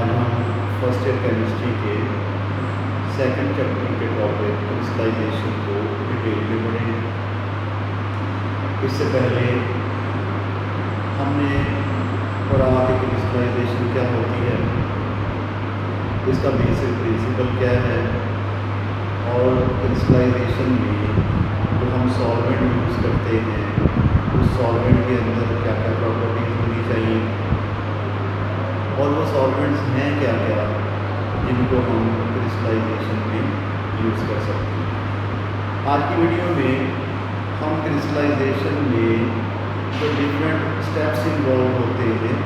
आज हम first year chemistry के सेकंड चैप्टर के टॉपिक क्रिस्टलाइजेशन को डिटेल में पढ़ेंगे। इससे पहले हमने पढ़ा कि क्रिस्टलाइजेशन क्या होती है, इसका बेसिक प्रिंसिपल क्या है, और क्रिस्टलाइजेशन में जो हम सॉल्वेंट यूज़ करते हैं उस सॉल्वेंट के अंदर क्या क्या प्रॉपर्टीज़ होनी चाहिए और वो सॉल्वेंट्स हैं क्या क्या जिनको हम क्रिस्टलाइजेशन में यूज़ कर सकते हैं। आज की वीडियो में हम क्रिस्टलाइजेशन में जो डिफरेंट स्टेप्स इन्वॉल्व होते हैं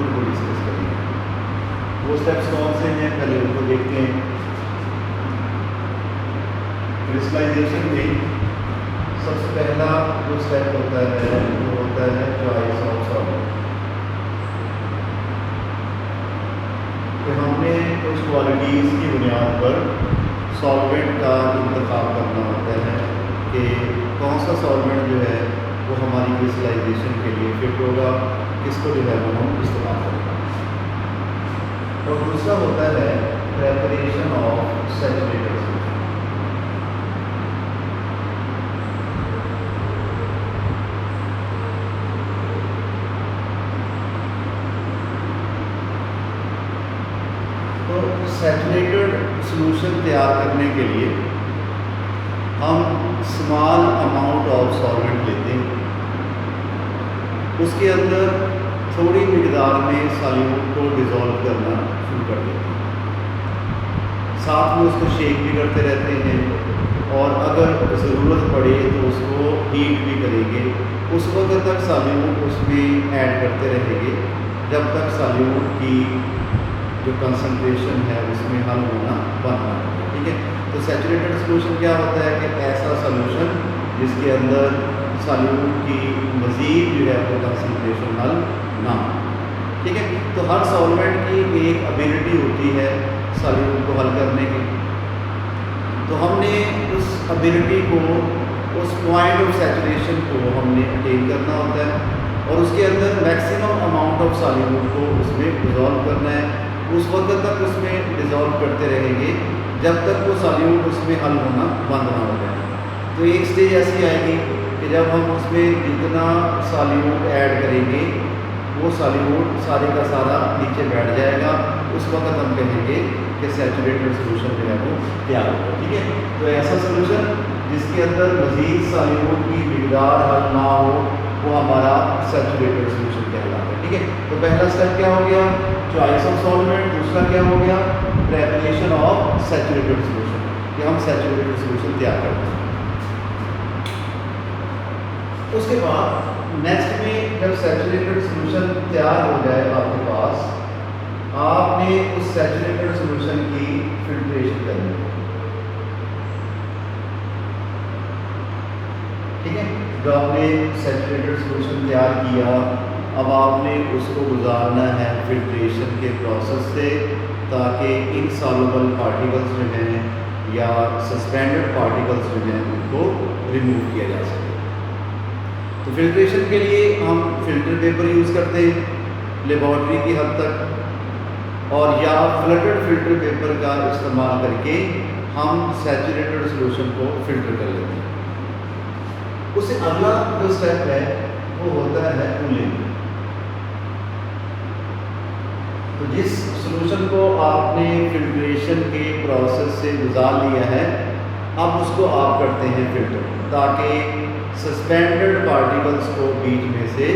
उनको डिस्कस करेंगे। वो स्टेप्स कौन से हैं पहले उनको देखते हैं। क्रिस्टलाइजेशन में सबसे पहला जो स्टेप होता है वो होता है चॉइस ऑफ सॉल्वेंट। तो हमने कुछ क्वालिटीज़ की बुनियाद पर सॉल्वेंट का इंतखाब करना होता है कि कौन सा सॉल्वेंट जो है वो हमारी क्रिस्टलाइजेशन के लिए फिट होगा, किसको जो है वो हम इस्तेमाल करेंगे। और दूसरा होता है preparation of saturated solvent. Saturated solution तैयार करने के लिए हम स्मॉल अमाउंट ऑफ सॉल्वेंट लेते हैं, उसके अंदर थोड़ी मिकदार में सॉल्यूट को डिज़ोल्व करना शुरू कर देते हैं, साथ में उसको शेक भी करते रहते हैं और अगर ज़रूरत पड़े तो उसको हीट भी करेंगे। उस वक्त तक सॉल्यूट उसमें ऐड करते रहेंगे जब तक सॉल्यूट की जो कंसंट्रेशन है उसमें हल होना बंद ना हो। ठीक है, तो सैचुरेटेड सॉल्यूशन क्या होता है कि ऐसा सॉल्यूशन जिसके अंदर सॉल्यूट की मज़ीद जो है वो कंसंट्रेशन हल ना हो। ठीक है, तो हर सॉल्वेंट की एक एबिलिटी होती है सॉल्यूट को हल करने की। तो हमने उस एबिलिटी को, उस पॉइंट ऑफ सैचुरेशन को हमने अटेन करना होता है और उसके अंदर मैक्सिमम अमाउंट ऑफ सॉल्यूट को उसमें डिज़ोल्व करना है। उस वक्त तक उसमें डिज़ोल्व करते रहेंगे जब तक वो सॉल्यूट उसमें हल होना बंद ना हो जाए। तो एक स्टेज ऐसी आएगी कि जब हम उसमें जितना सॉल्यूट ऐड करेंगे वो सॉल्यूट सारे का सारा नीचे बैठ जाएगा। उस वक्त हम कहेंगे कि सैचुरेटेड सॉल्यूशन जो है वो तैयार होगा। ठीक है, तो ऐसा सॉल्यूशन जिसके अंदर मज़ीद सॉल्यूट की मिकदार हल ना हो वो हमारा सैचुरेटेड सॉल्यूशन कहलाता है। ठीक है, तो पहला स्टेप क्या हो गया, चॉइस ऑफ सॉल्वेंट। दूसरा क्या हो गया, प्रेपरेशन ऑफ सैचुरेटेड सॉल्यूशन, कि हम सैचुरेटेड सॉल्यूशन तैयार करते हैं। उसके बाद नेक्स्ट में जब सैचुरेटेड सॉल्यूशन तैयार हो जाए आपके पास, आपने उस सैचुरेटेड सॉल्यूशन की फिल्ट्रेशन करनी है। ठीक है, जो आपने सैचुरेटेड सॉल्यूशन तैयार किया अब आपने उसको गुजारना है फिल्ट्रेशन के प्रोसेस से, ताकि इनसॉल्युबल पार्टिकल्स जो हैं या सस्पेंडेड पार्टिकल्स जो हैं उनको रिमूव किया जा सके। तो फिल्ट्रेशन के लिए हम फिल्टर पेपर यूज़ करते हैं लेबॉर्ट्री की हद तक, और या फ्लटेड फिल्टर पेपर का इस्तेमाल करके हम सैचुरेटेड सॉल्यूशन को फिल्टर कर लेते हैं। उससे अगला जो स्टेप है वो होता है कूलिंग। तो जिस सॉल्यूशन को आपने फिल्ट्रेशन के प्रोसेस से गुजार लिया है अब उसको आप करते हैं फिल्टर, ताकि सस्पेंडेड पार्टिकल्स को बीच में से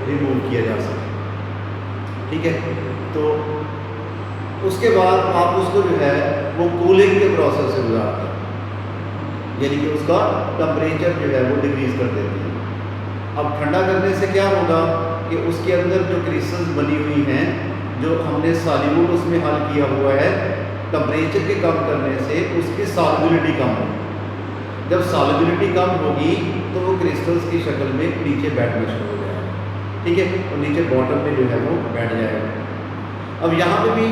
रिमूव किया जा सके। ठीक है, तो उसके बाद आप उसको जो है वो कूलिंग के प्रोसेस से गुजारते हैं, यानी कि उसका टेम्परेचर जो है वो डिक्रीज कर देते हैं। अब ठंडा करने से क्या होगा कि उसके अंदर जो क्रिस्टल्स बनी हुई हैं, जो हमने सॉल्यूट उसमें हल किया हुआ है, टेम्परेचर के कम करने से उसकी सॉल्युबिलिटी कम होगी। जब सॉल्युबिलिटी कम होगी तो वो क्रिस्टल्स की शक्ल में नीचे बैठना शुरू हो जाएगा। ठीक है, और नीचे बॉटम में जो है वो बैठ जाएगा। अब यहाँ पे भी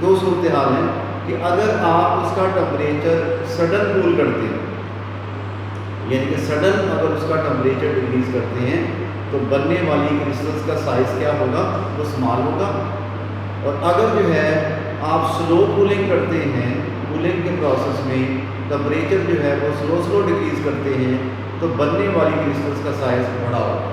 दो सूरत हाल हैं कि अगर आप उसका टेम्परेचर सडन कूल करते हैं, यानी कि सडन अगर उसका टेम्परेचर डिक्रीज करते हैं तो बनने वाली क्रिस्टल्स का साइज़ क्या होगा, वो स्मॉल होगा। और अगर जो है आप स्लो कूलिंग करते हैं, कूलिंग के प्रोसेस में टेम्परेचर जो है वो स्लो डिक्रीज करते हैं, तो बनने वाली क्रिस्टल्स का साइज बड़ा होगा।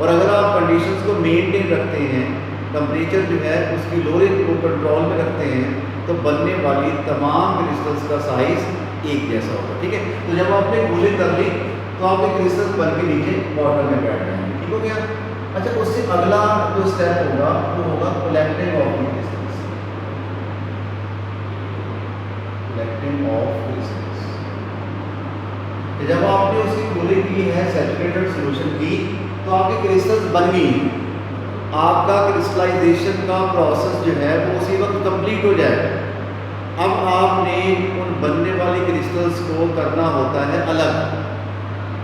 और अगर आप कंडीशंस को मेंटेन रखते हैं, टेम्परेचर जो है उसकी लोअरिंग को कंट्रोल में रखते हैं, तो बनने वाली तमाम क्रिस्टल्स का साइज एक जैसा होगा। ठीक है, तो जब आपने कूलिंग कर ली तो आपके क्रिस्टल्स बन के नीचे बॉटम में बैठ जाएंगे। ठीक हो गया। अच्छा, उससे अगला जो स्टेप होगा वो होगा collecting of crystals. Collecting of crystals, जब आपने उसकी कूलिंग की है, सैचुरेटेड सॉल्यूशन की, तो आपकी क्रिस्टल्स बन गई। आपका क्रिस्टलाइजेशन का प्रोसेस जो है वो उसी वक्त कंप्लीट हो जाएगा। अब आपने उन बनने वाली क्रिस्टल्स को करना होता है अलग।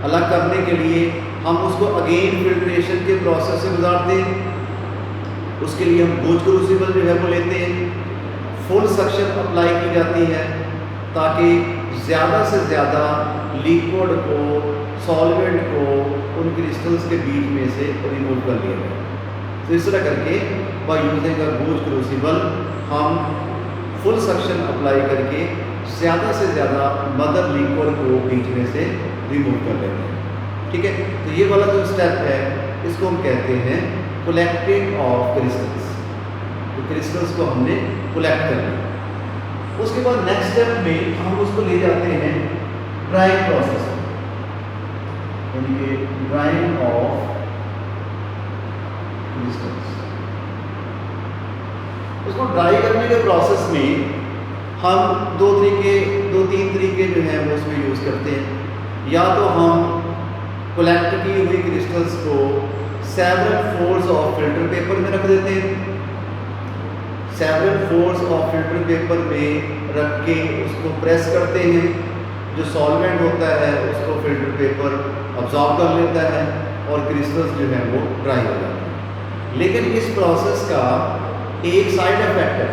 अलग करने के लिए हम उसको अगेन फिल्ट्रेशन के प्रोसेस से गुजारते हैं। उसके लिए हम बूझ क्रूसिबल जो है वो लेते हैं, फुल सक्शन अप्लाई की जाती है ताकि ज़्यादा से ज़्यादा लिक्विड को, सॉल्वेंट को उन क्रिस्टल्स के बीच में से रिमूव कर लिया जाए। तो इस तरह करके बाय यूजिंग अ बूझ क्रूसिबल हम फुल सक्शन अप्लाई करके ज़्यादा से ज़्यादा मदर लिक्विड को बीच में से रिमूव कर लेते हैं। ठीक है, तो ये वाला जो स्टेप है इसको हम कहते हैं कलेक्टिंग ऑफ क्रिस्टल्स। तो क्रिस्टल्स को हमने कलेक्ट कर लिया। उसके बाद नेक्स्ट स्टेप में हम उसको ले जाते हैं ड्राइंग प्रोसेस, यानी कि ड्राइंग ऑफ क्रिस्टल्स। उसको ड्राई करने के प्रोसेस में हम दो तीन तरीके जो हैं वो उसमें यूज़ करते हैं। या तो हम कलेक्ट की हुई क्रिस्टल्स को several folds of filter paper में रख देते हैं। Several folds of filter paper में रख के उसको प्रेस करते हैं। जो सॉल्वेंट होता है उसको फिल्टर पेपर अब्जॉर्ब कर लेता है और क्रिस्टल्स जो है वो ड्राई हो जाते हैं। लेकिन इस प्रोसेस का एक साइड इफेक्ट है।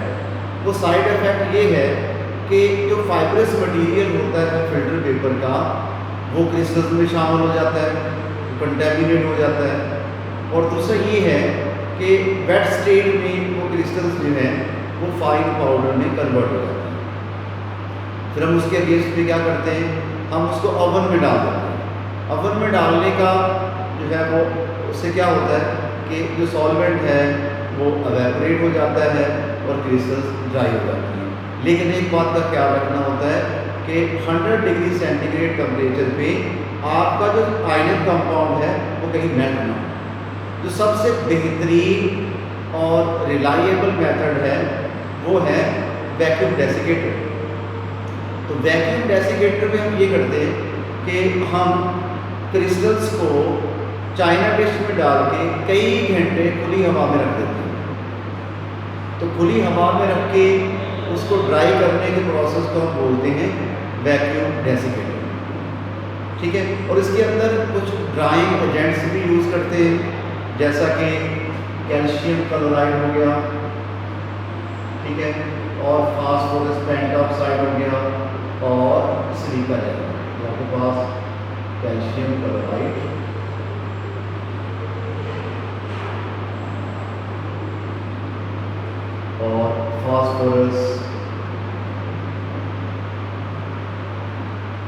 वो साइड इफेक्ट ये है कि जो फाइब्रस मटेरियल होता है फिल्टर पेपर का, वो क्रिस्टल्स में शामिल हो जाता है, कंटेमिनेट हो जाता है। और दूसरा ये है कि वेट स्टेट में वो क्रिस्टल्स जो हैं वो फाइन पाउडर में कन्वर्ट हो जाते हैं। फिर हम उसके अगेंस्ट में क्या करते हैं, हम उसको ओवन में डाल देते हैं। ओवन में डालने का जो है वो उससे क्या होता है कि जो सॉल्वेंट है वो एवेपोरेट हो जाता है और क्रिस्टल्स ड्राई हो जाती हैं। लेकिन एक बात का ख्याल रखना होता है कि 100 डिग्री सेंटीग्रेड टेम्परेचर पे आपका जो आयरन कंपाउंड है वो कहीं मेल्ट ना हो। जो सबसे बेहतरीन और रिलायबल मेथड है वो है वैक्यूम डेसिकेटर। तो वैक्यूम डेसिकेटर में हम ये करते हैं कि हम क्रिस्टल्स को चाइना डिश में डाल के कई घंटे खुली हवा में रख देते हैं। तो खुली हवा में रख के उसको ड्राई करने के प्रोसेस को हम बोलते हैं वैक्यूम डेसिकेटर। ठीक है, और इसके अंदर कुछ ड्राइंग एजेंट्स भी यूज़ करते हैं, जैसा कि कैल्शियम क्लोराइड हो गया, ठीक है, और फास्फोरस पेंटॉक्साइड हो गया और सिलिका जेल। आपके पास कैल्शियम क्लोराइड और फास्फोरस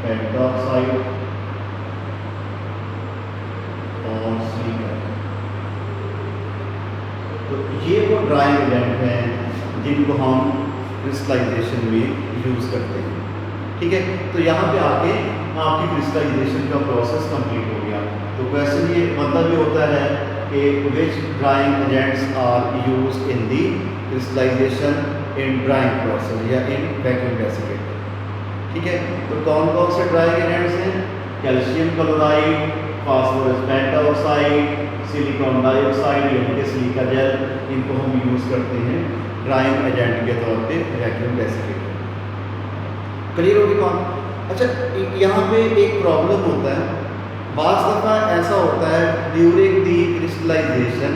पेंटॉक्साइड और सिलिका। तो ये वो ड्राइंग एजेंट हैं जिनको हम क्रिस्टलाइजेशन में यूज़ करते हैं। ठीक है, तो यहाँ पे आके आपकी क्रिस्टलाइजेशन का प्रोसेस कंप्लीट हो गया। तो क्वेश्चन ये मतलब ये होता है कि which drying agents are used in the crystallization in drying process या इन वैक्यूम डेसिकेटर। ठीक है, तो कौन कौन से ड्राइंग एजेंट्स हैं? Calcium chloride, phosphorus pentoxide, silicon dioxide यानी कि सिलिका जेल, इनको हम यूज़ करते हैं ड्राइंग एजेंट के तौर पे वैक्यूम डेसिकेटर। क्लियर होगी बात? अच्छा, यहाँ पे एक प्रॉब्लम होता है, बाज़ दफ़ा ऐसा होता है ड्यूरिंग दी क्रिस्टलाइजेशन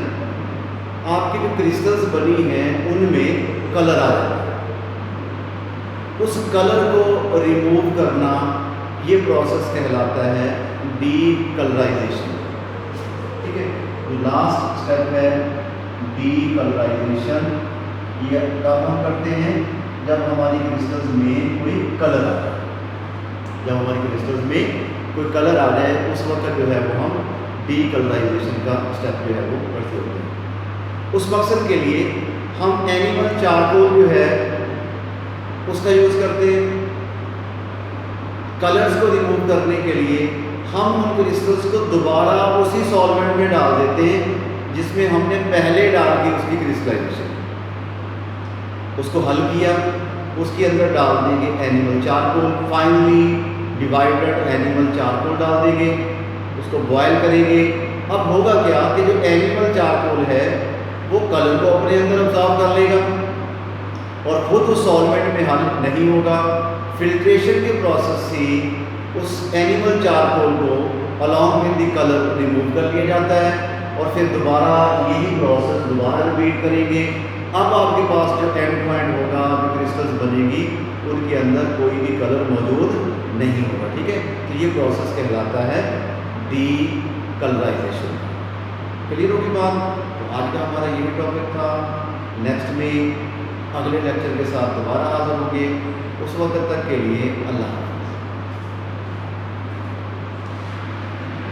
आपकी जो क्रिस्टल्स बनी हैं उनमें कलर आ जाता है। उस कलर को रिमूव करना ये प्रोसेस कहलाता है डीकलराइजेशन। ठीक है, लास्ट स्टेप है डीकलराइजेशन ये काम हम करते हैं जब हमारी क्रिस्टल्स में कोई कलर आ जाए। जब हमारी क्रिस्टल्स में कोई कलर आ जाए उस वक्त जो है वो हम डीकलराइजेशन का स्टेप जो है वो करते होते हैं। उस मकसद के लिए हम एनिमल चारकोल जो है उसका यूज़ करते हैं। कलर्स को रिमूव करने के लिए हम उन क्रिस्टल्स को दोबारा उसी सॉल्वेंट में डाल देते हैं जिसमें हमने पहले डाल के उसकी क्रिस्टलाइजेशन, उसको हल किया, उसके अंदर डाल देंगे animal charcoal, finally divided animal charcoal डाल देंगे, उसको बॉयल करेंगे। अब होगा क्या कि जो एनिमल चारकोल है वो कलर को अपने अंदर ऑब्जॉर्व कर लेगा और खुद उस सॉल्वेंट में हल नहीं होगा। फिल्ट्रेशन के प्रोसेस से उस एनिमल चारकोल को along with the colour remove कर लिया जाता है और फिर दोबारा यही प्रोसेस दोबारा रिपीट करेंगे। अब आपके पास जो एंड पॉइंट होगा, जो क्रिस्टल्स बनेगी, उनके अंदर कोई भी कलर मौजूद नहीं होगा। ठीक है, तो ये प्रोसेस कहलाता है डीकलराइजेशन। क्लियर होगी बात? तो आज का हमारा यही टॉपिक था। नेक्स्ट में अगले लेक्चर के साथ दोबारा हाजिर होंगे। उस वक्त तक के लिए अल्लाह।